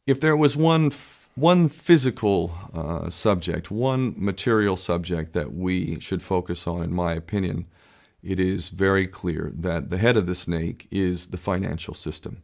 If there was one physical subject, one material subject that we should focus on, in my opinion, it is very clear that the head of the snake is the financial system.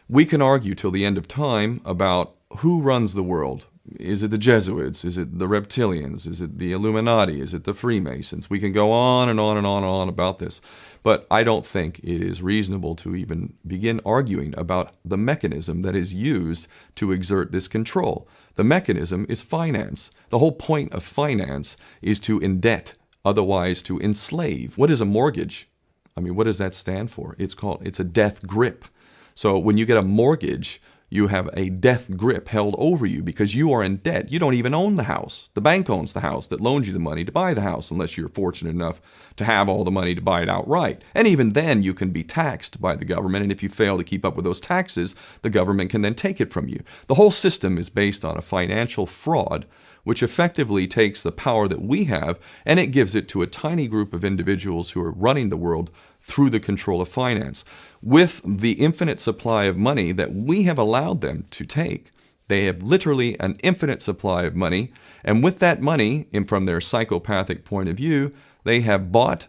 We can argue till the end of time about who runs the world. Is it the Jesuits? Is it the reptilians? Is it the Illuminati? Is it the Freemasons? We can go on and on and on and on about this. But I don't think it is reasonable to even begin arguing about the mechanism that is used to exert this control. The mechanism is finance. The whole point of finance is to indebt, otherwise to enslave. What is a mortgage? I mean, what does that stand for? It's a death grip. So when you get a mortgage, you have a death grip held over you because you are in debt. You don't even own the house. The bank owns the house that loaned you the money to buy the house, unless you're fortunate enough to have all the money to buy it outright. And even then, you can be taxed by the government, and if you fail to keep up with those taxes, the government can then take it from you. The whole system is based on a financial fraud, which effectively takes the power that we have and it gives it to a tiny group of individuals who are running the world through the control of finance. With the infinite supply of money that we have allowed them to take, they have literally an infinite supply of money, and with that money, and from their psychopathic point of view, they have bought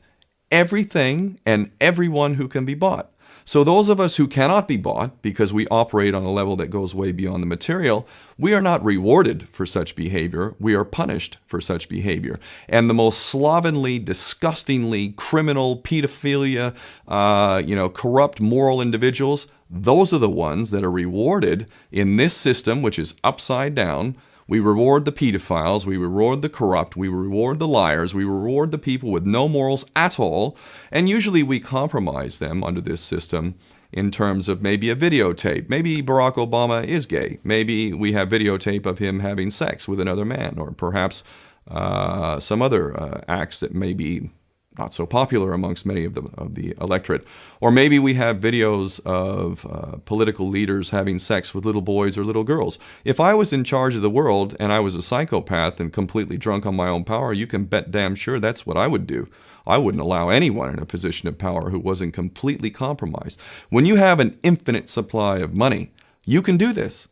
everything and everyone who can be bought. So those of us who cannot be bought because we operate on a level that goes way beyond the material, we are not rewarded for such behavior. We are punished for such behavior. And the most slovenly, disgustingly criminal, pedophilia, corrupt moral individuals, those are the ones that are rewarded in this system, which is upside down. We reward the pedophiles, we reward the corrupt, we reward the liars, we reward the people with no morals at all, and usually we compromise them under this system in terms of maybe a videotape. Maybe Barack Obama is gay. Maybe we have videotape of him having sex with another man, or perhaps some other acts that may be not so popular amongst many of the electorate. Or maybe we have videos of political leaders having sex with little boys or little girls. If I was in charge of the world and I was a psychopath and completely drunk on my own power, you can bet damn sure that's what I would do. I wouldn't allow anyone in a position of power who wasn't completely compromised. When you have an infinite supply of money, you can do this.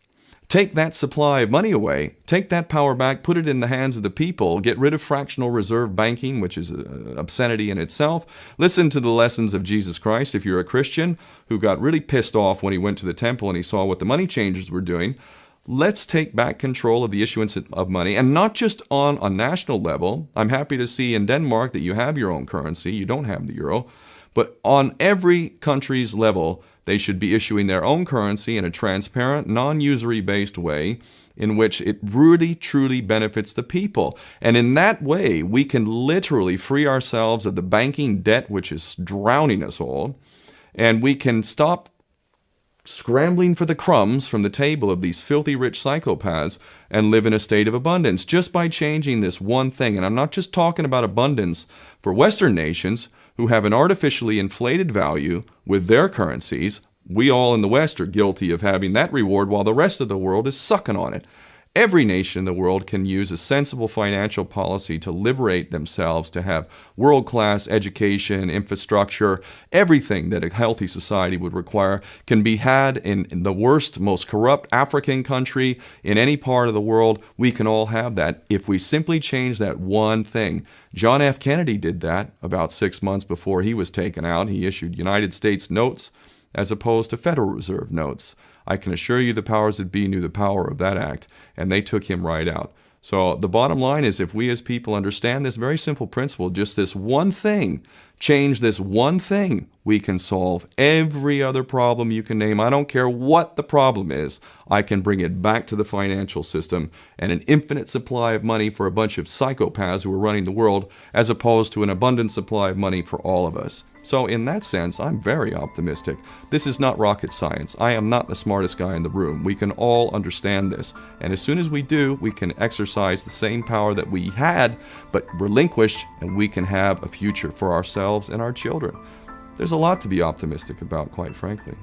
Take that supply of money away, take that power back, put it in the hands of the people, get rid of fractional reserve banking, which is an obscenity in itself. Listen to the lessons of Jesus Christ if you're a Christian who got really pissed off when he went to the temple and he saw what the money changers were doing. Let's take back control of the issuance of money, and not just on a national level. I'm happy to see in Denmark that you have your own currency, you don't have the euro, but on every country's level, they should be issuing their own currency in a transparent, non-usury based way in which it really, truly benefits the people. And in that way, we can literally free ourselves of the banking debt which is drowning us all, and we can stop scrambling for the crumbs from the table of these filthy rich psychopaths and live in a state of abundance just by changing this one thing. And I'm not just talking about abundance for Western nations who have an artificially inflated value with their currencies. We all in the West are guilty of having that reward while the rest of the world is sucking on it. Every nation in the world can use a sensible financial policy to liberate themselves, to have world-class education, infrastructure, everything that a healthy society would require can be had in the worst, most corrupt African country, in any part of the world. We can all have that if we simply change that one thing. John F. Kennedy did that about 6 months before he was taken out. He issued United States notes as opposed to Federal Reserve notes. I can assure you the powers that be knew the power of that act, and they took him right out. So the bottom line is, if we as people understand this very simple principle, just this one thing, change this one thing, we can solve every other problem you can name. I don't care what the problem is. I can bring it back to the financial system and an infinite supply of money for a bunch of psychopaths who are running the world, as opposed to an abundant supply of money for all of us. So in that sense, I'm very optimistic. This is not rocket science. I am not the smartest guy in the room. We can all understand this. And as soon as we do, we can exercise the same power that we had, but relinquished, and we can have a future for ourselves and our children. There's a lot to be optimistic about, quite frankly.